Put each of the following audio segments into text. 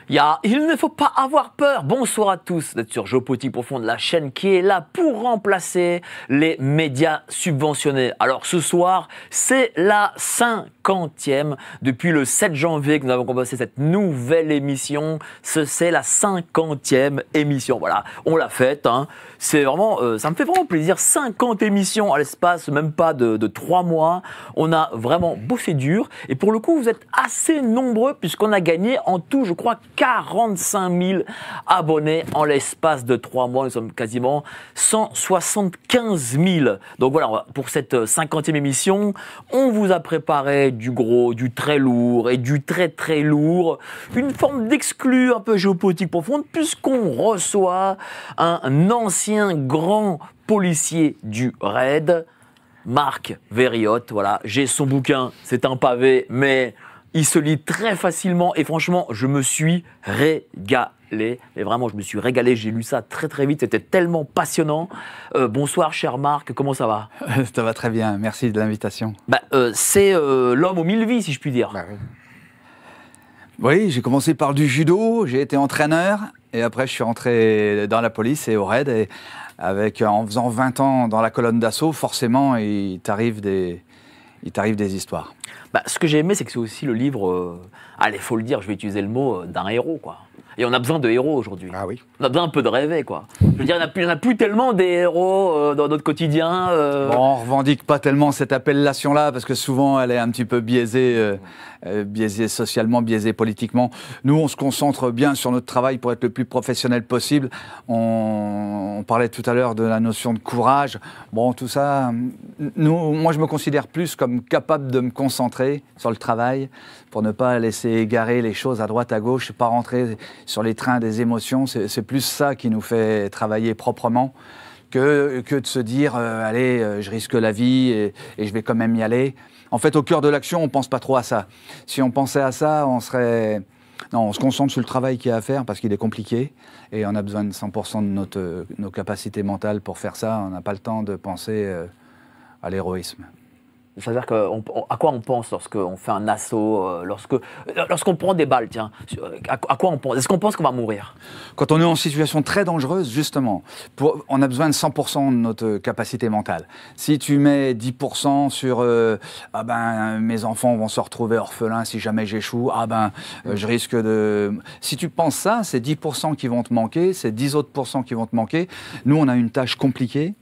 Il ne faut pas avoir peur. Bonsoir à tous d'être sur Géopolitique Profonde, la chaîne qui est là pour remplacer les médias subventionnés. Alors ce soir, c'est la 50e. Depuis le 7 janvier que nous avons commencé cette nouvelle émission. C'est la 50e émission. Voilà, on l'a faite. Hein. C'est vraiment, ça me fait vraiment plaisir. 50 émissions à l'espace, même pas de 3 mois. On a vraiment bossé dur. Et pour le coup, vous êtes assez nombreux puisqu'on a gagné en tout, je crois, 45 000 abonnés en l'espace de 3 mois. Nous sommes quasiment 175 000. Donc voilà, pour cette 50e émission, on vous a préparé du gros, du très lourd et du très très lourd. Une forme d'exclu un peu géopolitique profonde puisqu'on reçoit un ancien grand policier du RAID, Marc Verriotte. Voilà, j'ai son bouquin, c'est un pavé, mais il se lit très facilement et franchement, je me suis régalé. Et vraiment, je me suis régalé. J'ai lu ça très très vite. C'était tellement passionnant. Bonsoir, cher Marc. Comment ça va? Ça va très bien. Merci de l'invitation. C'est l'homme aux 1000 vies, si je puis dire. Oui, oui, j'ai commencé par du judo. J'ai été entraîneur. Et après, je suis rentré dans la police et au RAID. Et en faisant 20 ans dans la colonne d'assaut, forcément, il t'arrive des histoires. Ce que j'ai aimé, c'est que c'est aussi le livre, allez, faut le dire, je vais utiliser le mot, d'un héros, quoi. Et on a besoin de héros aujourd'hui. Ah oui. On a besoin un peu de rêver, quoi. Je veux dire, il n'y en a plus tellement des héros dans notre quotidien. Bon, on ne revendique pas tellement cette appellation-là, parce que souvent, elle est un petit peu biaisée, biaisée socialement, biaisée politiquement. Nous, on se concentre bien sur notre travail pour être le plus professionnel possible. On parlait tout à l'heure de la notion de courage. Bon, tout ça, moi, je me considère plus comme capable de me concentrer sur le travail pour ne pas laisser égarer les choses à droite, à gauche, pas rentrer sur les trains des émotions. C'est plus ça qui nous fait travailler proprement que de se dire allez, je risque la vie et je vais quand même y aller. En fait, au cœur de l'action, on ne pense pas trop à ça. Si on pensait à ça, on se concentre sur le travail qu'il y a à faire parce qu'il est compliqué et on a besoin de 100% de nos capacités mentales pour faire ça. On n'a pas le temps de penser à l'héroïsme. C'est-à-dire à quoi on pense lorsqu'on fait un assaut, lorsqu'on prend des balles, tiens, à quoi on pense? Est-ce qu'on pense qu'on va mourir? Quand on est en situation très dangereuse, justement, on a besoin de 100% de notre capacité mentale. Si tu mets 10% sur mes enfants vont se retrouver orphelins si jamais j'échoue, je risque de... Si tu penses ça, c'est 10% qui vont te manquer, c'est 10 autres % qui vont te manquer. Nous, on a une tâche compliquée.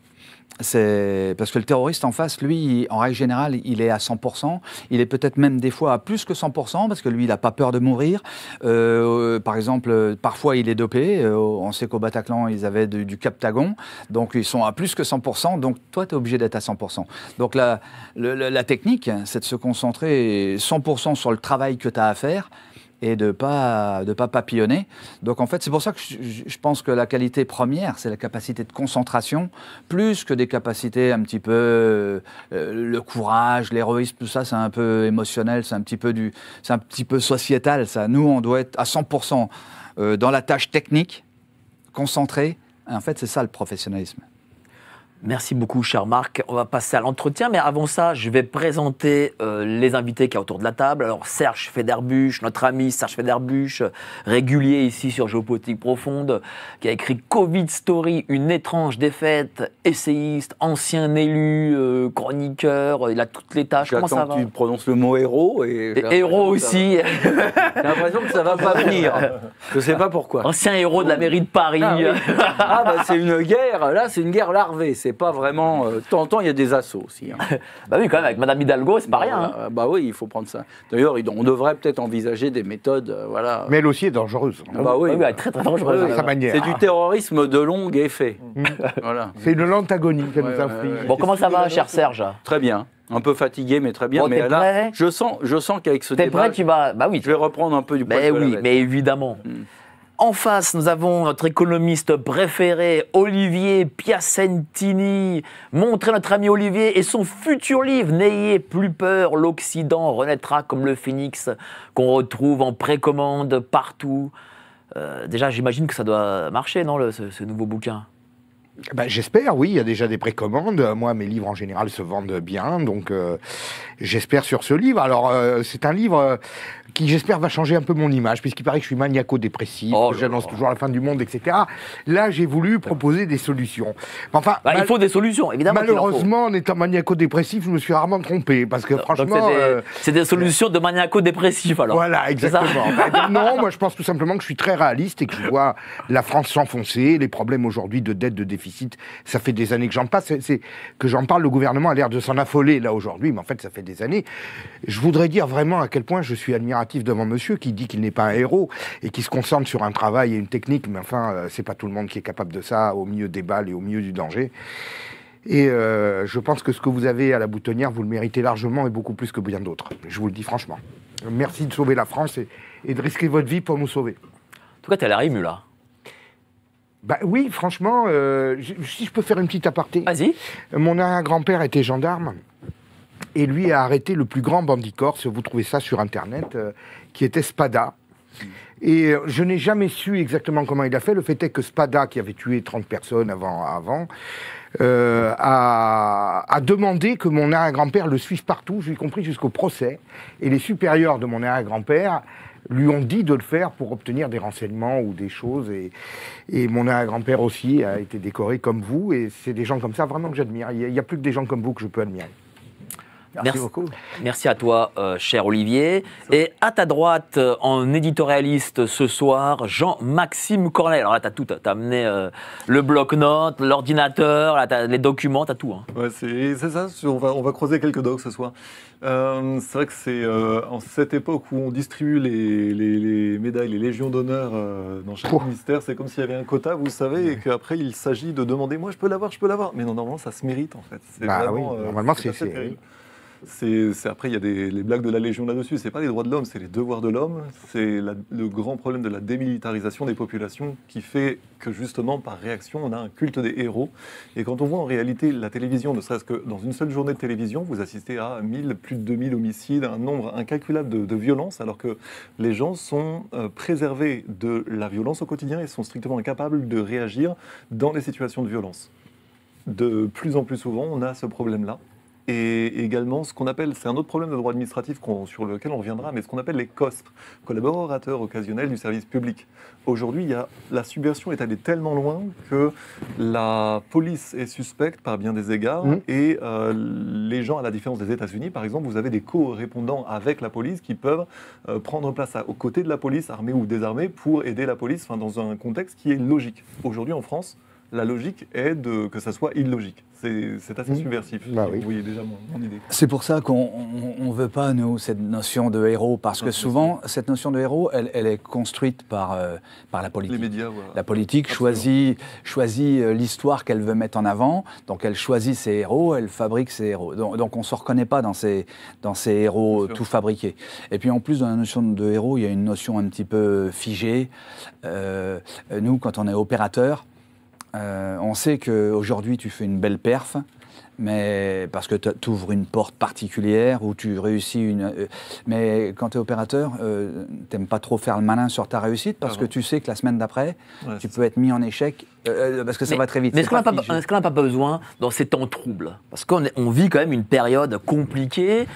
C'est parce que le terroriste en face, lui, en règle générale, il est à 100%. Il est peut-être même des fois à plus que 100% parce que lui, il n'a pas peur de mourir. Par exemple, parfois, il est dopé. On sait qu'au Bataclan, ils avaient du Captagon. Donc, ils sont à plus que 100%. Donc, toi, tu es obligé d'être à 100%. Donc, la technique, c'est de se concentrer 100% sur le travail que tu as à faire et de pas papillonner. Donc en fait, c'est pour ça que je pense que la qualité première, c'est la capacité de concentration, plus que des capacités un petit peu le courage, l'héroïsme, tout ça, c'est un peu émotionnel, c'est un petit peu sociétal, ça. Nous, on doit être à 100% dans la tâche technique, concentré. Et en fait, c'est ça le professionnalisme. Merci beaucoup, cher Marc. On va passer à l'entretien, mais avant ça, je vais présenter les invités qu'il y a autour de la table. Alors, Serge Federbusch, notre ami Serge Federbusch, régulier ici sur Géopolitique Profonde, qui a écrit Covid Story, une étrange défaite, essayiste, ancien élu, chroniqueur, il a toutes les tâches. Comment ça va? Tu prononces le mot héros et héros aussi. J'ai l'impression que ça va pas venir. Je sais pas pourquoi. Ancien héros de la mairie de Paris. Ah, oui. C'est une guerre. Là, c'est une guerre larvée. C'est pas vraiment... de temps en temps, il y a des assauts aussi. Hein. Oui, quand même, avec Madame Hidalgo, c'est pas rien. Hein. Oui, il faut prendre ça. D'ailleurs, on devrait peut-être envisager des méthodes... voilà. Mais elle aussi est dangereuse. Oui, très très dangereuse. À sa manière. C'est du terrorisme de longue effet. Voilà. C'est une lente agonie qu'elle nous inflige. Bon, comment ça va, cher Serge? Très bien. Un peu fatigué, mais très bien. Bon, mais là, prêt? je sens qu'avec ce débat... T'es prêt, tu vas... oui. Je vais reprendre un peu du poil de la bête. Mais évidemment. En face, nous avons notre économiste préféré, Olivier Piacentini. Montrez notre ami Olivier et son futur livre, N'ayez plus peur, l'Occident renaîtra comme le phénix, qu'on retrouve en précommande partout. Déjà, j'imagine que ça doit marcher, non, ce nouveau bouquin? J'espère, oui, il y a déjà des précommandes. Moi, mes livres en général se vendent bien, donc j'espère sur ce livre. Alors, c'est un livre qui, j'espère, va changer un peu mon image, puisqu'il paraît que je suis maniaco-dépressif, que j'annonce toujours la fin du monde, etc. Là, j'ai voulu proposer des solutions. Enfin, il faut des solutions, évidemment. Malheureusement, en étant maniaco-dépressif, je me suis rarement trompé, parce que franchement... C'est des solutions de maniaco-dépressif, alors. Voilà, exactement. Non, moi, je pense tout simplement que je suis très réaliste et que je vois la France s'enfoncer, les problèmes aujourd'hui de dette, de déficit, ça fait des années que j'en parle, le gouvernement a l'air de s'en affoler là aujourd'hui, mais en fait ça fait des années. Je voudrais dire vraiment à quel point je suis admiratif devant monsieur qui dit qu'il n'est pas un héros et qui se concentre sur un travail et une technique, mais enfin c'est pas tout le monde qui est capable de ça au milieu des balles et au milieu du danger. Et je pense que ce que vous avez à la boutonnière, vous le méritez largement et beaucoup plus que bien d'autres. Je vous le dis franchement. Merci de sauver la France et de risquer votre vie pour nous sauver. En tout cas, t'as l'air ému là. Oui, franchement, si je peux faire une petite aparté. Vas-y. Mon grand-père était gendarme et lui a arrêté le plus grand bandit corse, vous trouvez ça sur Internet, qui était Spada. Et je n'ai jamais su exactement comment il a fait. Le fait est que Spada, qui avait tué 30 personnes avant a demandé que mon arrière-grand-père le suive partout, y compris jusqu'au procès. Et les supérieurs de mon arrière-grand-père lui ont dit de le faire pour obtenir des renseignements ou des choses. Et mon arrière-grand-père aussi a été décoré comme vous. Et c'est des gens comme ça vraiment que j'admire. Il n'y a plus que des gens comme vous que je peux admirer. Merci beaucoup. Merci à toi, cher Olivier. Et à ta droite, en éditorialiste ce soir, Jean-Maxime Corneille. Alors là, tu as tout. Tu as amené le bloc-notes, l'ordinateur, les documents, tu as tout. Hein. Ouais, c'est ça. On va croiser quelques docs ce soir. C'est vrai que c'est en cette époque où on distribue les médailles, les légions d'honneur dans chaque ministère, c'est comme s'il y avait un quota, vous savez, et qu'après il s'agit de demander, moi je peux l'avoir. Mais non, normalement ça se mérite en fait. Normalement c'est terrible. Après, il y a les blagues de la Légion là-dessus. C'est pas les droits de l'homme, c'est les devoirs de l'homme. C'est le grand problème de la démilitarisation des populations qui fait que justement, par réaction, on a un culte des héros. Et quand on voit en réalité la télévision, ne serait-ce que dans une seule journée de télévision, vous assistez à plus de 2000 homicides, un nombre incalculable de violences, alors que les gens sont préservés de la violence au quotidien et sont strictement incapables de réagir dans les situations de violence. De plus en plus souvent, on a ce problème-là. Et également, ce qu'on appelle, c'est un autre problème de droit administratif sur lequel on reviendra, mais ce qu'on appelle les COSP, collaborateurs occasionnels du service public. Aujourd'hui, la subversion est allée tellement loin que la police est suspecte par bien des égards, et les gens, à la différence des États-Unis, par exemple, vous avez des co-répondants avec la police qui peuvent prendre place aux côtés de la police, armée ou désarmée, pour aider la police dans un contexte qui est logique. Aujourd'hui, en France, la logique est que ça soit illogique. C'est assez subversif. Oui. Vous voyez déjà mon idée. C'est pour ça qu'on ne veut pas, nous, cette notion de héros, parce que souvent, cette notion de héros, elle est construite par la politique. Les médias, voilà. La politique choisit l'histoire qu'elle veut mettre en avant, donc elle choisit ses héros, elle fabrique ses héros. Donc on ne se reconnaît pas dans ces héros tout fabriqués. Et puis en plus, dans la notion de héros, il y a une notion un petit peu figée. Nous, quand on est opérateur, on sait qu'aujourd'hui tu fais une belle perf, mais parce que tu ouvres une porte particulière ou tu réussis mais quand tu es opérateur, tu n'aimes pas trop faire le malin sur ta réussite parce que tu sais que la semaine d'après, tu peux être mis en échec parce que ça va très vite. Mais est-ce qu'on n'a pas besoin dans ces temps troubles? Parce qu'on vit quand même une période compliquée.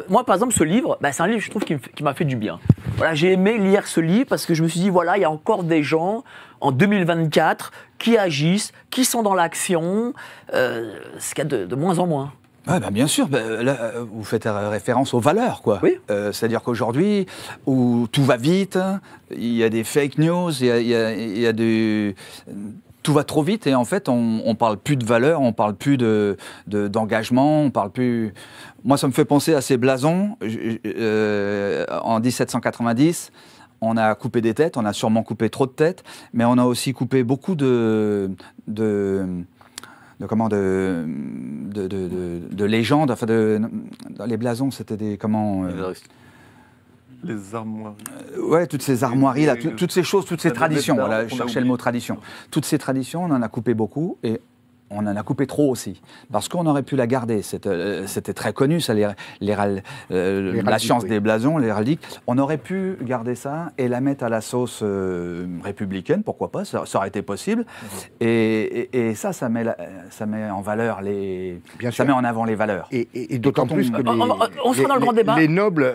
Moi, par exemple, ce livre, c'est un livre, je trouve, qui m'a fait du bien. Voilà, j'ai aimé lire ce livre parce que je me suis dit, voilà, il y a encore des gens en 2024 qui agissent, qui sont dans l'action, ce qu'il y a de moins en moins. Ouais, bien sûr, là, vous faites référence aux valeurs, quoi. Oui. C'est-à-dire qu'aujourd'hui, où tout va vite, il y a des fake news, il y a tout va trop vite et en fait, on parle plus de valeurs, on parle plus d'engagement, on parle plus... Moi, ça me fait penser à ces blasons. En 1790, on a coupé des têtes, on a sûrement coupé trop de têtes, mais on a aussi coupé beaucoup de légendes, enfin dans les blasons, c'était des les armoiries. Ouais, toutes ces armoiries là, toutes ces choses, toutes ces traditions. Voilà, Voilà, je cherchais le mot tradition. Toutes ces traditions, on en a coupé beaucoup et on en a coupé trop aussi. Parce qu'on aurait pu la garder. C'était très connu, ça, la science des blasons, l'héraldique. On aurait pu garder ça et la mettre à la sauce républicaine, pourquoi pas, ça aurait été possible. Et ça met en valeur ça met en avant les valeurs. Et d'autant plus que on sera dans le grand débat. Les nobles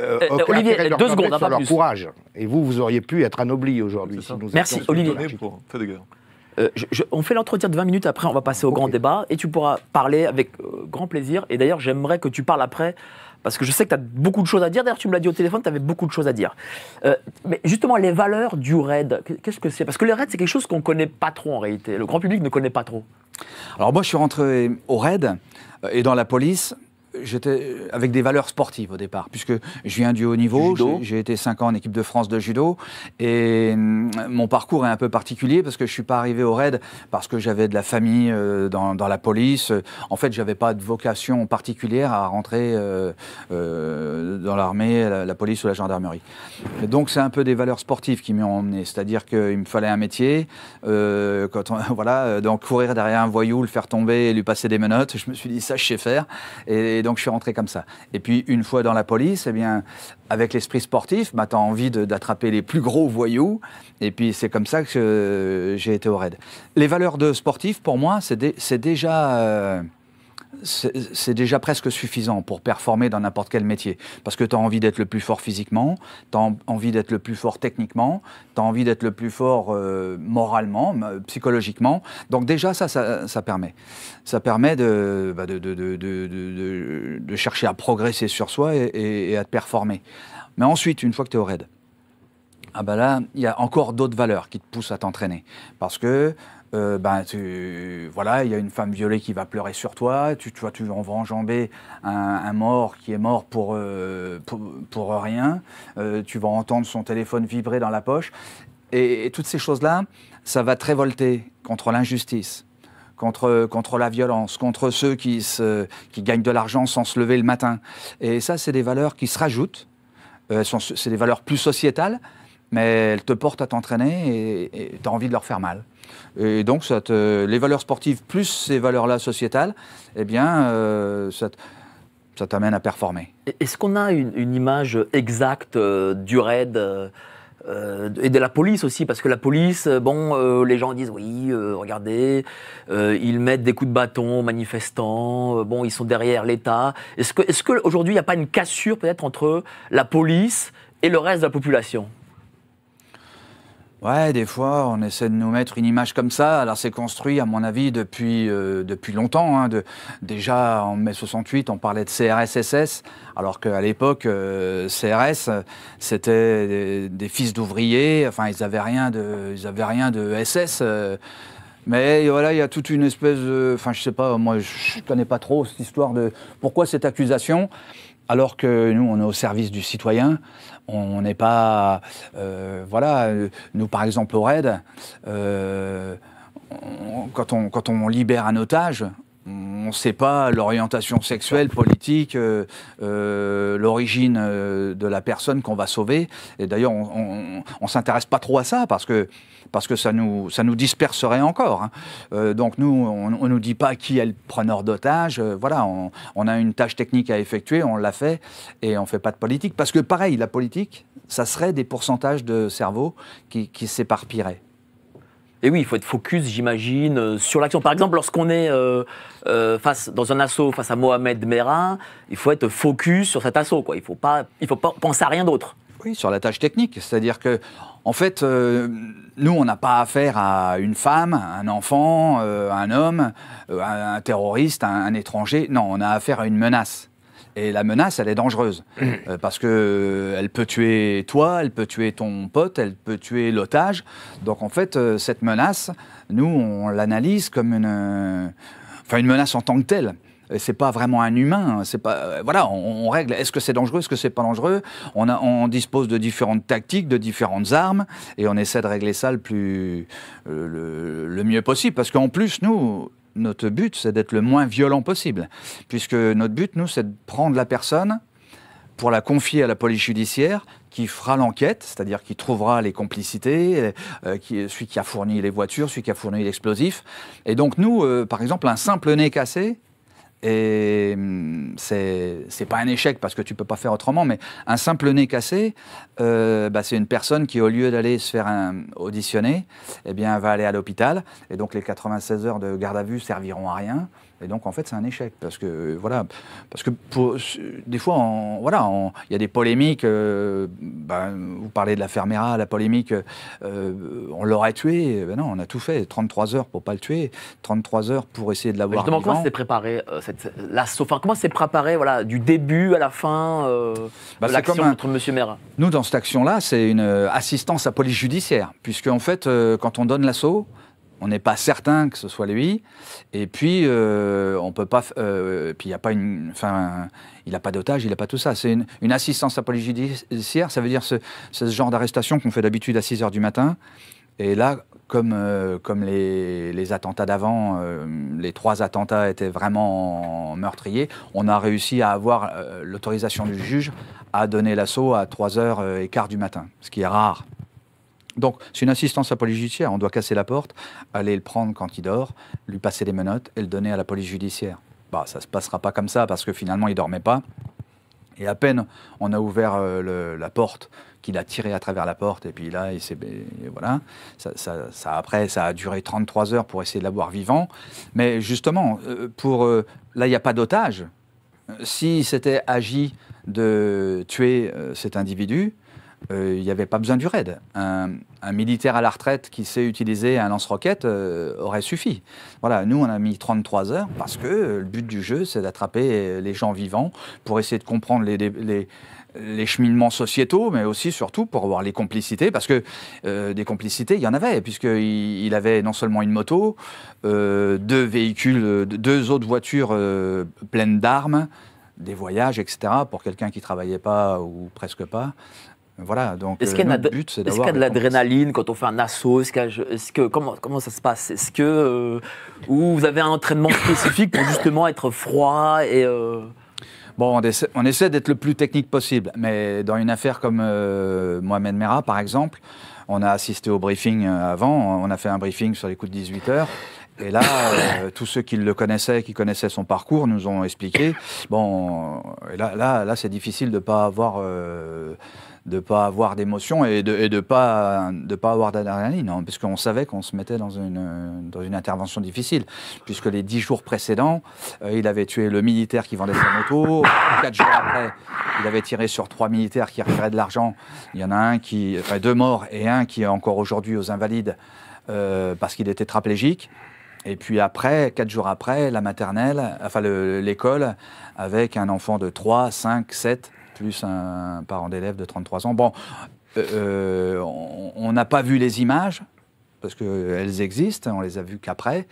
Olivier, leur 2 secondes, sur pas leur plus. courage. Et vous auriez pu être anobli aujourd'hui. Si nous Merci, étions Olivier. monarchiques. Pour fait de guerre. On fait l'entretien de 20 minutes, après on va passer au grand débat et tu pourras parler avec grand plaisir. Et d'ailleurs, j'aimerais que tu parles après, parce que je sais que tu as beaucoup de choses à dire. D'ailleurs, tu me l'as dit au téléphone, tu avais beaucoup de choses à dire. Mais justement, les valeurs du raid, qu'est-ce que c'est? Parce que le raid, c'est quelque chose qu'on ne connaît pas trop en réalité. Le grand public ne connaît pas trop. Alors moi, je suis rentré au raid et dans la police. J'étais avec des valeurs sportives au départ, puisque je viens du haut niveau, j'ai été 5 ans en équipe de France de judo, et mon parcours est un peu particulier parce que je ne suis pas arrivé au raid parce que j'avais de la famille dans la police. En fait, je n'avais pas de vocation particulière à rentrer dans l'armée, la police ou la gendarmerie. Et donc c'est un peu des valeurs sportives qui m'ont emmené, c'est-à-dire qu'il me fallait un métier, donc courir derrière un voyou, le faire tomber et lui passer des menottes, je me suis dit ça je sais faire, et donc je suis rentré comme ça. Et puis une fois dans la police, eh bien, avec l'esprit sportif, tu as envie d'attraper les plus gros voyous, et puis c'est comme ça que j'ai été au raid. Les valeurs de sportif, pour moi, c'est déjà presque suffisant pour performer dans n'importe quel métier. Parce que tu as envie d'être le plus fort physiquement, tu as envie d'être le plus fort techniquement, tu as envie d'être le plus fort moralement, psychologiquement. Donc déjà, ça permet. Ça permet de chercher à progresser sur soi et à te performer. Mais ensuite, une fois que tu es au raid, là, il y a encore d'autres valeurs qui te poussent à t'entraîner. Parce que il y a une femme violée qui va pleurer sur toi, on va enjamber un mort qui est mort pour rien, tu vas entendre son téléphone vibrer dans la poche, et toutes ces choses-là, ça va te révolter contre l'injustice, contre la violence, contre ceux qui gagnent de l'argent sans se lever le matin. Et ça, c'est des valeurs qui se rajoutent, c'est des valeurs plus sociétales, mais elles te portent à t'entraîner et tu as envie de leur faire mal. Et donc, les valeurs sportives plus ces valeurs-là sociétales, eh bien, ça t'amène à performer. Est-ce qu'on a une image exacte du raid et de la police aussi? Parce que la police, les gens disent oui, regardez, ils mettent des coups de bâton aux manifestants, ils sont derrière l'État. Est-ce qu'aujourd'hui, il n'y a pas une cassure peut-être entre la police et le reste de la population? Ouais, des fois, on essaie de nous mettre une image comme ça. Alors, c'est construit, à mon avis, depuis longtemps. Hein, déjà, en mai 68, on parlait de CRS-SS, alors qu'à l'époque, CRS, c'était des fils d'ouvriers. Enfin, ils n'avaient rien de SS. Mais voilà, il y a toute une espèce de... Enfin, je sais pas, moi, je connais pas trop cette histoire de... Pourquoi cette accusation, alors que nous, on est au service du citoyen. On n'est pas... nous, par exemple, au raid, quand on libère un otage, on ne sait pas l'orientation sexuelle, politique, l'origine de la personne qu'on va sauver. Et d'ailleurs, on ne s'intéresse pas trop à ça parce que ça nous disperserait encore. Hein. Donc nous, on ne nous dit pas qui est le preneur d'otages. On a une tâche technique à effectuer, on l'a fait, et on ne fait pas de politique. Parce que pareil, la politique, ça serait des pourcentages de cerveau qui s'éparpilleraient. Et oui, il faut être focus, j'imagine, sur l'action. Par exemple, lorsqu'on est dans un assaut face à Mohamed Merah, il faut être focus sur cet assaut, quoi. Il faut pas penser à rien d'autre. Oui, sur la tâche technique. C'est-à-dire que, en fait, nous, on n'a pas affaire à une femme, un enfant, un homme, un terroriste, un étranger. Non, on a affaire à une menace. Et la menace, elle est dangereuse. Parce qu'elle peut tuer toi, elle peut tuer ton pote, elle peut tuer l'otage. Donc en fait, cette menace, nous, on l'analyse comme une menace en tant que telle. C'est pas vraiment un humain. C'est pas, on règle. Est-ce que c'est dangereux? Est-ce que c'est pas dangereux? On dispose de différentes tactiques, de différentes armes, et on essaie de régler ça le mieux possible. Parce qu'en plus, nous... Notre but, c'est d'être le moins violent possible, puisque notre but, nous, c'est de prendre la personne, pour la confier à la police judiciaire qui fera l'enquête, c'est-à-dire qui trouvera les complicités, celui qui a fourni les voitures, celui qui a fourni l'explosif. Et donc nous, par exemple, un simple nez cassé, et c'est pas un échec parce que tu peux pas faire autrement, mais un simple nez cassé, c'est une personne qui, au lieu d'aller se faire auditionner, eh bien, va aller à l'hôpital. Et donc les 96 heures de garde à vue serviront à rien. Et donc, en fait, c'est un échec. Parce que, voilà, des fois, il y a des polémiques. Vous parlez de la Fermera, la polémique, on l'aurait tué. Ben non, on a tout fait. 33 heures pour ne pas le tuer. 33 heures pour essayer de l'avoir justement, vivant. comment s'est préparé l'assaut, comment s'est préparé du début à la fin de l'action contre M. Maire? Nous, dans cette action-là, c'est une assistance à police judiciaire. Puisque, en fait, quand on donne l'assaut, on n'est pas certain que ce soit lui, et puis on peut pas. Puis il n'y a pas il n'a pas d'otage, il n'a pas tout ça. C'est une assistance à police judiciaire. Ça veut dire c'est ce genre d'arrestation qu'on fait d'habitude à 6 heures du matin. Et là, comme les attentats d'avant, les 3 attentats étaient vraiment meurtriers, on a réussi à avoir l'autorisation du juge à donner l'assaut à 3h15 du matin, ce qui est rare. Donc, c'est une assistance à police judiciaire. On doit casser la porte, aller le prendre quand il dort, lui passer les menottes et le donner à la police judiciaire. Ça ne se passera pas comme ça parce que finalement, il ne dormait pas. Et à peine on a ouvert la porte, qu'il a tiré à travers la porte, et puis là, voilà. Après, ça a duré 33 heures pour essayer de l'avoir vivant. Mais justement, là, il n'y a pas d'otage. Si c'était agi de tuer cet individu, il n'y avait pas besoin du raid. Un militaire à la retraite qui sait utiliser un lance-roquette aurait suffi. Voilà, nous, on a mis 33 heures parce que le but du jeu, c'est d'attraper les gens vivants pour essayer de comprendre les cheminements sociétaux, mais aussi, surtout, pour avoir les complicités, parce que des complicités, il y en avait, puisqu'il avait non seulement une moto, 2 véhicules, 2 autres voitures pleines d'armes, des voyages, etc., pour quelqu'un qui ne travaillait pas ou presque pas. Voilà, donc notre but, c'est d'avoir... Est-ce qu'il y a de l'adrénaline quand on fait un assaut? Comment ça se passe? Est-ce que vous avez un entraînement spécifique pour justement être froid et... Bon, on essaie d'être le plus technique possible, mais dans une affaire comme Mohamed Merah, par exemple, on a assisté au briefing avant, on a fait un briefing sur les coups de 18 heures, et là, tous ceux qui le connaissaient, qui connaissaient son parcours, nous ont expliqué. Bon, et là, c'est difficile de ne pas avoir d'émotion et de pas avoir d'adrénaline, hein, parce qu'on savait qu'on se mettait dans une intervention difficile, puisque les 10 jours précédents, il avait tué le militaire qui vendait sa moto. 4 jours après, il avait tiré sur 3 militaires qui retiraient de l'argent. Il y en a 2 morts et un qui est encore aujourd'hui aux Invalides parce qu'il était tétraplégique. Et puis après, 4 jours après, la maternelle, l'école, avec un enfant de 3, 5, 7, plus un parent d'élève de 33 ans. Bon, on n'a pas vu les images, parce qu'elles existent, on les a vues qu'après,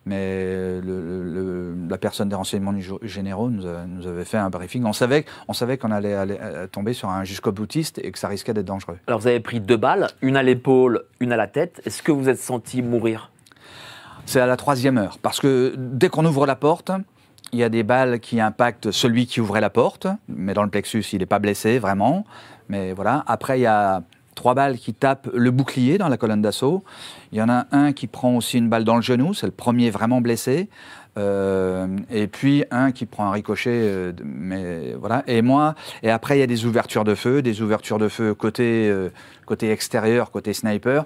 mais la personne des renseignements généraux nous avait fait un briefing. On savait qu'on allait tomber sur un jusqu'au-boutiste et que ça risquait d'être dangereux. Alors vous avez pris 2 balles, une à l'épaule, une à la tête. Est-ce que vous êtes senti mourir? C'est à la 3e heure, parce que dès qu'on ouvre la porte, il y a des balles qui impactent celui qui ouvrait la porte, mais dans le plexus, il n'est pas blessé, vraiment. Mais voilà. Après, il y a 3 balles qui tapent le bouclier dans la colonne d'assaut. Il y en a un qui prend aussi une balle dans le genou, c'est le premier vraiment blessé. Et puis un qui prend un ricochet, mais voilà. Et après, il y a des ouvertures de feu côté extérieur, côté sniper.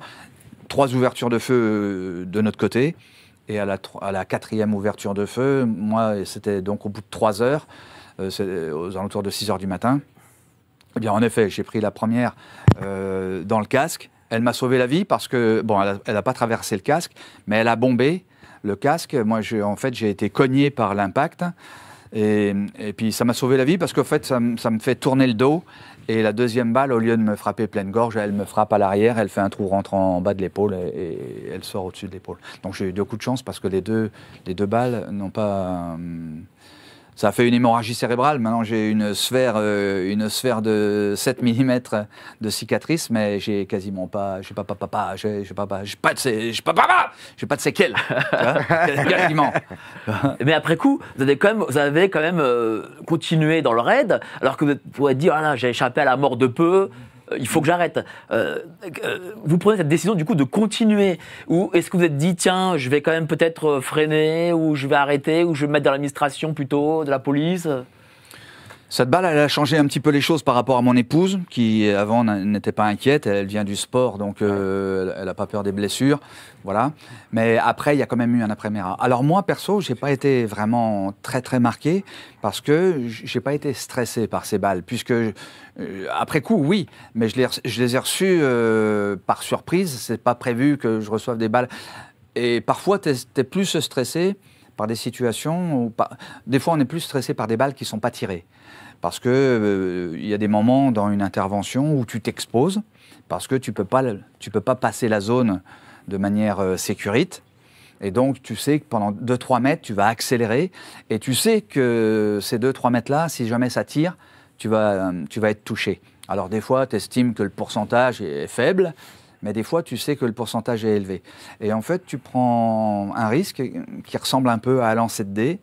3 ouvertures de feu de notre côté. Et à la 4e ouverture de feu, moi, c'était donc au bout de 3 heures, aux alentours de 6 heures du matin. Eh bien, en effet, j'ai pris la première dans le casque. Elle m'a sauvé la vie parce que, bon, elle n'a pas traversé le casque, mais elle a bombé le casque. Moi, j'ai été cogné par l'impact. Et puis, ça m'a sauvé la vie parce qu'en fait, ça me fait tourner le dos. Et la 2e balle, au lieu de me frapper pleine gorge, elle me frappe à l'arrière, elle fait un trou rentrant en bas de l'épaule et elle sort au-dessus de l'épaule. Donc j'ai eu 2 coups de chance parce que les deux balles n'ont pas Ça a fait une hémorragie cérébrale. Maintenant, j'ai une sphère de 7 mm de cicatrice, mais j'ai quasiment pas, j'ai pas de séquelles. Tu vois, quasiment. Mais après coup, vous avez quand même continué dans le raid, alors que vous pourriez dire, ah là, j'ai échappé à la mort de peu. Il faut que j'arrête. Vous prenez cette décision du coup de continuer, ou est-ce que vous êtes dit tiens, je vais quand même peut-être freiner, ou je vais arrêter, ou je vais me mettre dans l'administration plutôt, de la police? Cette balle, elle a changé un petit peu les choses par rapport à mon épouse, qui avant n'était pas inquiète. Elle vient du sport, donc elle n'a pas peur des blessures. Voilà. Mais après, il y a quand même eu un après-Mera. Alors moi, perso, j'ai pas été vraiment très très marqué parce que j'ai pas été stressé par ces balles, puisque après coup, oui, mais je les ai reçues par surprise. C'est pas prévu que je reçoive des balles. Et parfois, t'es plus stressé par des situations où des fois, on est plus stressé par des balles qui sont pas tirées. Parce que y a des moments dans une intervention où tu t'exposes, parce que tu peux pas passer la zone de manière sécurite. Et donc, tu sais que pendant 2-3 mètres, tu vas accélérer. Et tu sais que ces 2-3 mètres-là, si jamais ça tire, tu vas être touché. Alors, des fois, tu estimes que le pourcentage est faible, mais des fois, tu sais que le pourcentage est élevé. Et en fait, tu prends un risque qui ressemble un peu à un lancer de dés,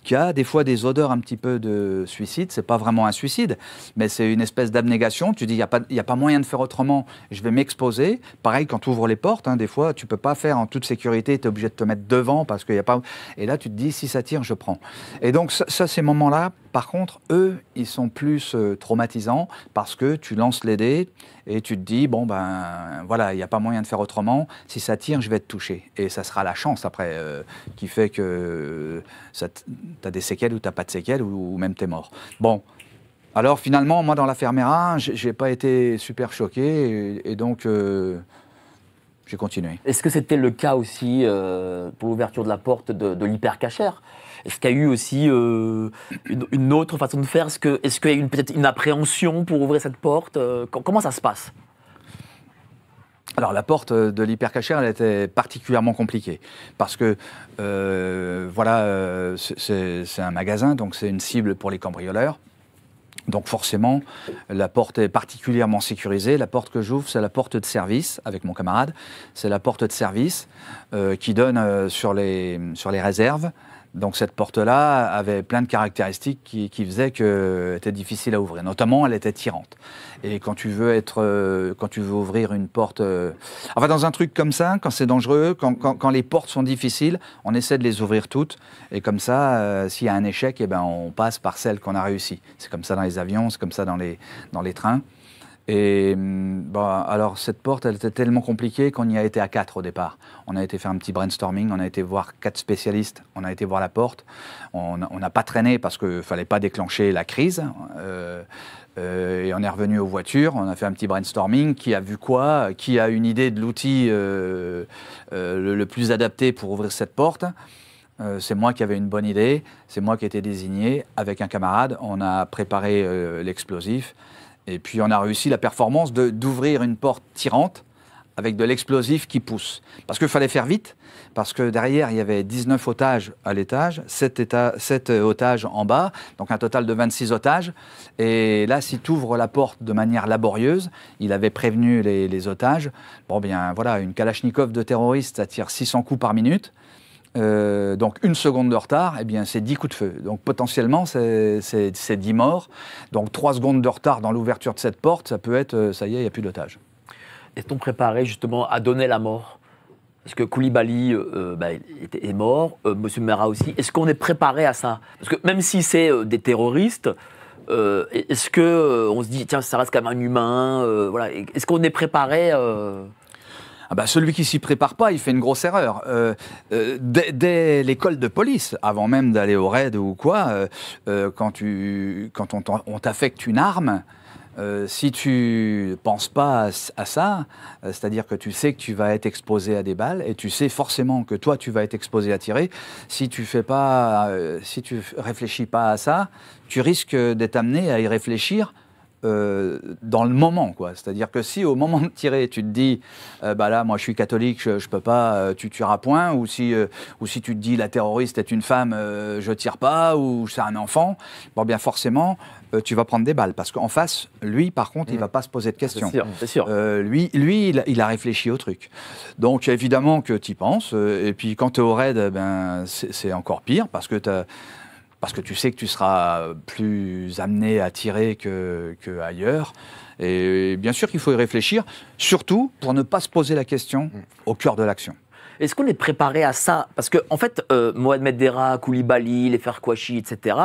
qui a des fois des odeurs un petit peu de suicide. C'est pas vraiment un suicide, mais c'est une espèce d'abnégation. Tu dis, il n'y a pas moyen de faire autrement, je vais m'exposer. Pareil, quand tu ouvres les portes, des fois, tu peux pas faire en toute sécurité, tu es obligé de te mettre devant parce qu'il n'y a pas... Et là, tu te dis, si ça tire, je prends. Et donc, ces moments-là, par contre, eux, ils sont plus traumatisants parce que tu lances les dés et tu te dis, bon, ben voilà, il n'y a pas moyen de faire autrement. Si ça tire, je vais te toucher. Et ça sera la chance après qui fait que tu as des séquelles ou tu n'as pas de séquelles ou même tu es mort. Bon, alors finalement, moi dans l'affaire Mera, je n'ai pas été super choqué et donc j'ai continué. Est-ce que c'était le cas aussi pour l'ouverture de la porte de l'hypercachère? Est-ce qu'il y a eu aussi une autre façon de faire? Est-ce qu'il y a eu peut-être une appréhension pour ouvrir cette porte? Comment ça se passe? Alors la porte de l'hypercachère, elle était particulièrement compliquée parce que c'est un magasin, donc c'est une cible pour les cambrioleurs. Donc forcément, la porte est particulièrement sécurisée. La porte que j'ouvre, c'est la porte de service avec mon camarade. C'est la porte de service qui donne sur les réserves. Donc cette porte-là avait plein de caractéristiques qui faisaient qu'elle était difficile à ouvrir. Notamment, elle était tirante. Et quand tu veux ouvrir une porte... Enfin, dans un truc comme ça, quand c'est dangereux, quand les portes sont difficiles, on essaie de les ouvrir toutes. Et comme ça, s'il y a un échec, eh ben, on passe par celle qu'on a réussi. C'est comme ça dans les avions, c'est comme ça dans les trains. Et alors cette porte, elle était tellement compliquée qu'on y a été à 4 au départ. On a été faire un petit brainstorming, on a été voir 4 spécialistes, on a été voir la porte. On n'a pas traîné parce qu'il ne fallait pas déclencher la crise. Et on est revenu aux voitures, on a fait un petit brainstorming. Qui a vu quoi? Qui a une idée de l'outil le plus adapté pour ouvrir cette porte? C'est moi qui avais une bonne idée, c'est moi qui ai été désigné. Avec un camarade, on a préparé l'explosif. Et puis on a réussi la performance d'ouvrir une porte tirante avec de l'explosif qui pousse. Parce qu'il fallait faire vite, parce que derrière il y avait 19 otages à l'étage, 7 otages en bas, donc un total de 26 otages. Et là, si tu ouvres la porte de manière laborieuse, il avait prévenu les otages, bon bien voilà, une Kalachnikov de terroriste, ça tire 600 coups par minute. Donc 1 seconde de retard, eh bien c'est 10 coups de feu. Donc potentiellement c'est 10 morts. Donc 3 secondes de retard dans l'ouverture de cette porte, ça peut être, ça y est, il n'y a plus d'otages. Est-on préparé justement à donner la mort? Parce que Koulibaly est mort, Monsieur Mera aussi. Est-ce qu'on est préparé à ça? Parce que même si c'est des terroristes, est-ce qu'on se dit, tiens, ça reste quand même un humain voilà. Est-ce qu'on est préparé celui qui s'y prépare pas, il fait une grosse erreur. Dès l'école de police, avant même d'aller au raid ou quoi, quand on t'affecte une arme, si tu penses pas à ça, c'est-à-dire que tu sais que tu vas être exposé à des balles et tu sais forcément que toi tu vas être exposé à tirer, si tu réfléchis pas à ça, tu risques d'être amené à y réfléchir dans le moment, quoi. C'est-à-dire que si au moment de tirer, tu te dis, bah là, moi je suis catholique, je peux pas, tu tueras point, ou si tu te dis la terroriste est une femme, je tire pas, ou c'est un enfant, bon bien forcément, tu vas prendre des balles, parce qu'en face, lui, par contre, il va pas se poser de questions. C'est sûr. Lui, il a réfléchi au truc. Donc évidemment que tu y penses, et puis quand tu es au raid, ben c'est encore pire, parce que tu sais que tu seras plus amené à tirer que ailleurs. Et bien sûr qu'il faut y réfléchir, surtout pour ne pas se poser la question au cœur de l'action. Est-ce qu'on est préparé à ça? Parce que, en fait, Mohamed Merah, Koulibaly, les frères Kouachi, etc.,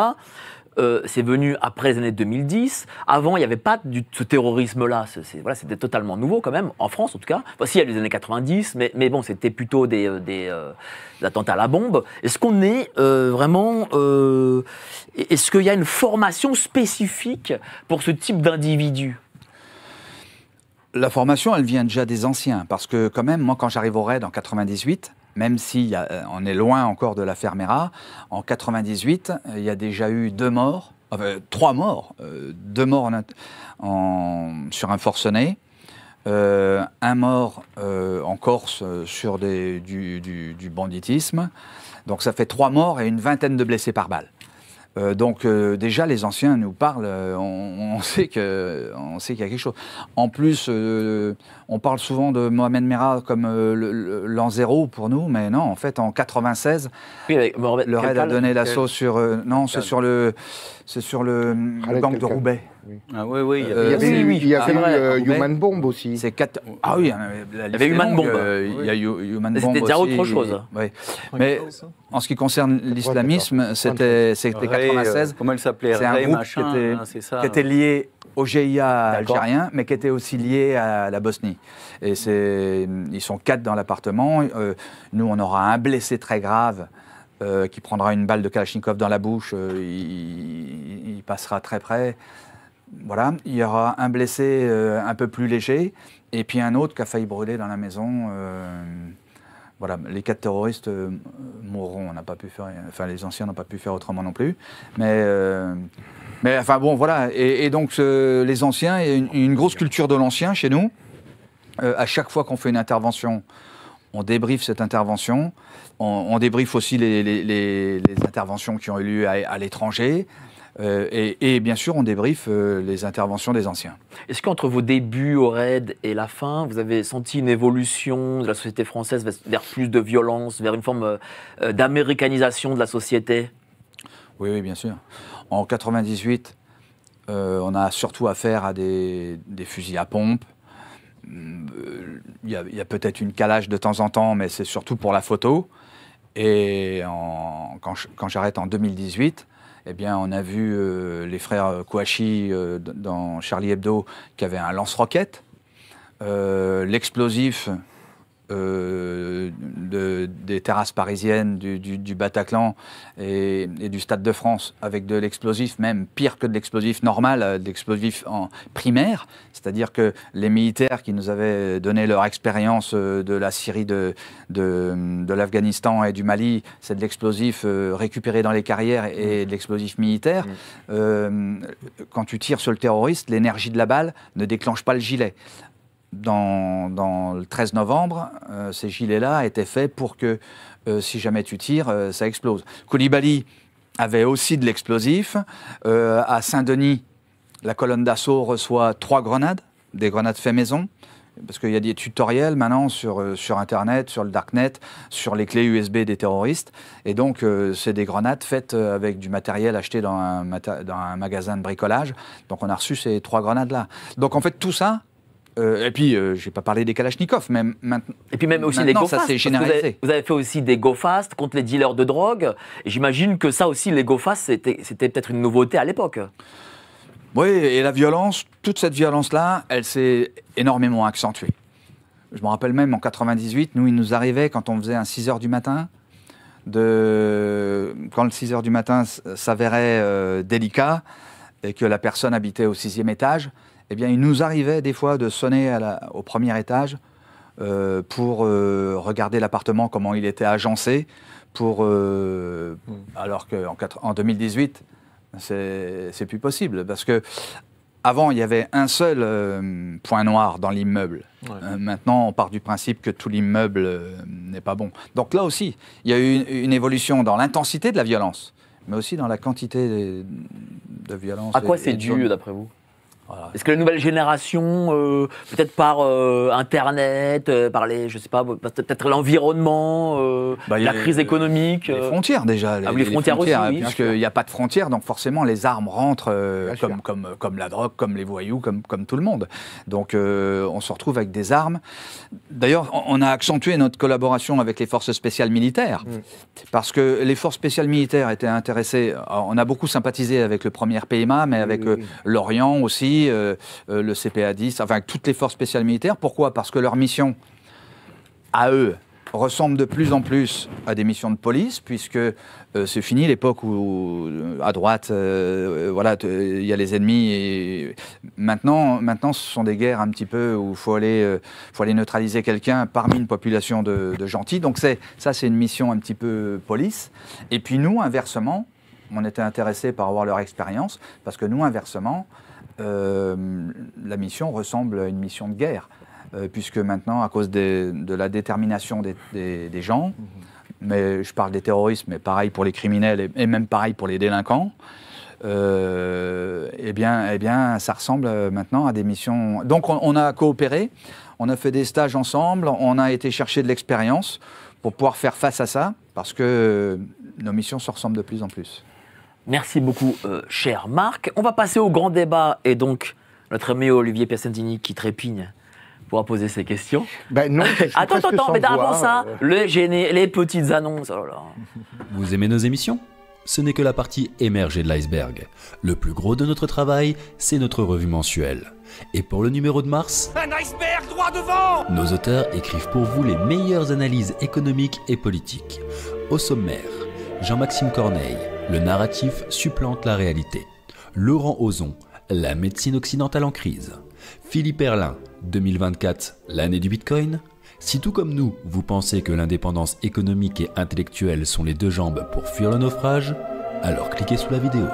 c'est venu après les années 2010. Avant, il n'y avait pas ce terrorisme-là. Voilà, c'était totalement nouveau quand même, en France en tout cas. Enfin, si, il y a les années 90, mais bon, c'était plutôt des attentats à la bombe. Est-ce qu'on est vraiment... est-ce qu'il y a une formation spécifique pour ce type d'individu? La formation, elle vient déjà des anciens. Parce que quand même, moi, quand j'arrive au raid en 98... Même si on est loin encore de l'affaire Merah, en 98, il y a déjà eu 3 morts, 2 morts sur un forcené, un mort en Corse sur du banditisme. Donc ça fait 3 morts et une vingtaine de blessés par balle. Donc déjà les anciens nous parlent, on sait qu'il y a quelque chose. En plus, on parle souvent de Mohamed Merah comme l'an zéro pour nous, mais non, en fait en 96, le raid a donné l'assaut sur... non, c'est sur le gang de Roubaix. Oui. Ah oui, Il y avait eu Human Bomb aussi. Ah oui, il y avait Human Bomb. Il y a Human Bomb C'était déjà aussi. autre chose. Oui. Mais en ce qui concerne l'islamisme, c'était 96. Comment elle s'appelait? C'est un Ray groupe machin, qui était lié au GIA algérien, mais qui était aussi lié à la Bosnie. Et ils sont 4 dans l'appartement. Nous, on aura un blessé très grave qui prendra une balle de Kalachnikov dans la bouche. Il passera très près. Voilà, il y aura un blessé un peu plus léger, et puis un autre qui a failli brûler dans la maison. Voilà, les 4 terroristes mourront. On n'a pas pu faire, enfin les anciens n'ont pas pu faire autrement non plus. Mais enfin bon, voilà. Et donc les anciens, il y a une grosse culture de l'ancien chez nous. À chaque fois qu'on fait une intervention, on débriefe cette intervention. On débriefe aussi les interventions qui ont eu lieu à l'étranger. Et bien sûr, on débriefe les interventions des anciens. Est-ce qu'entre vos débuts au raid et la fin, vous avez senti une évolution de la société française vers plus de violence, vers une forme d'américanisation de la société? Oui, bien sûr. En 98, on a surtout affaire à des fusils à pompe. Il y a peut-être une calage de temps en temps, mais c'est surtout pour la photo. Et quand j'arrête en 2018, eh bien, on a vu les frères Kouachi dans Charlie Hebdo qui avaient un lance-roquette. L'explosif des terrasses parisiennes, du Bataclan et du Stade de France, avec de l'explosif même pire que de l'explosif normal, de l'explosif en primaire. C'est-à-dire que les militaires qui nous avaient donné leur expérience de la Syrie, de l'Afghanistan et du Mali, c'est de l'explosif récupéré dans les carrières et de l'explosif militaire. Quand tu tires sur le terroriste, l'énergie de la balle ne déclenche pas le gilet. Dans le 13 novembre, ces gilets-là étaient faits pour que, si jamais tu tires, ça explose. Koulibaly avait aussi de l'explosif. À Saint-Denis, la colonne d'assaut reçoit 3 grenades, des grenades fait maison, parce qu'il y a des tutoriels maintenant sur Internet, sur le Darknet, sur les clés USB des terroristes. Et donc, c'est des grenades faites avec du matériel acheté dans un magasin de bricolage. Donc, on a reçu ces 3 grenades-là. Donc, en fait, tout ça... et puis, je n'ai pas parlé des Kalachnikov, mais maintenant... Et puis même aussi les go ça fast, s'est généralisé. Vous avez fait aussi des go fast contre les dealers de drogue. Et j'imagine que ça aussi, les go fast, c'était peut-être une nouveauté à l'époque. Oui, et la violence, toute cette violence-là, elle s'est énormément accentuée. Je me rappelle même en 98, nous, il nous arrivait, quand on faisait un 6h du matin, quand le 6h du matin s'avérait délicat et que la personne habitait au 6e étage, eh bien, il nous arrivait des fois de sonner au premier étage pour regarder l'appartement, comment il était agencé, alors qu'en 2018, c'est plus possible. Parce que Avant, il y avait un seul point noir dans l'immeuble. Ouais. Maintenant, on part du principe que tout l'immeuble n'est pas bon. Donc là aussi, il y a eu une évolution dans l'intensité de la violence, mais aussi dans la quantité de violence. À quoi et c'est de dû, zones. d'après vous? Voilà. Est-ce que la nouvelle génération, peut-être par Internet, par les, je sais pas, peut-être l'environnement, Bah, il y la a crise économique Les frontières déjà. les frontières aussi, oui, bien puisqu'il n'y a pas de frontières, donc forcément les armes rentrent Bien sûr. comme la drogue, comme les voyous, comme tout le monde. Donc on se retrouve avec des armes. D'ailleurs, on a accentué notre collaboration avec les forces spéciales militaires, parce que les forces spéciales militaires étaient intéressées. On a beaucoup sympathisé avec le premier PMA, mais avec l'Orient aussi, le CPA-10, enfin avec toutes les forces spéciales militaires. Pourquoi? Parce que leur mission, à eux, ressemble de plus en plus à des missions de police, puisque c'est fini l'époque où, à droite, voilà, il y a les ennemis. Et maintenant, ce sont des guerres un petit peu où il faut aller neutraliser quelqu'un parmi une population de gentils. Donc c'est une mission un petit peu police. Et puis nous, inversement, on était intéressés par avoir leur expérience, parce que nous, inversement, la mission ressemble à une mission de guerre. Puisque maintenant, à cause de la détermination des gens, mais je parle des terroristes, mais pareil pour les criminels et même pareil pour les délinquants, eh bien, ça ressemble maintenant à des missions. Donc, on a coopéré, on a fait des stages ensemble, on a été chercher de l'expérience pour pouvoir faire face à ça, parce que nos missions se ressemblent de plus en plus. Merci beaucoup, cher Marc. On va passer au grand débat, et donc notre ami Olivier Piacentini qui trépigne pourra poser ses questions. Ben non, je suis Attends, presque sans mais avant voix, ça, les petites annonces. Oh là là. Vous aimez nos émissions ? Ce n'est que la partie émergée de l'iceberg. Le plus gros de notre travail, c'est notre revue mensuelle. Et pour le numéro de mars, Un iceberg droit devant! nos auteurs écrivent pour vous les meilleures analyses économiques et politiques. Au sommaire, Jean-Maxime Corneille, le narratif supplante la réalité. Laurent Ozon, la médecine occidentale en crise. Philippe Erlin, 2024, l'année du Bitcoin. Si tout comme nous, vous pensez que l'indépendance économique et intellectuelle sont les deux jambes pour fuir le naufrage, alors cliquez sous la vidéo.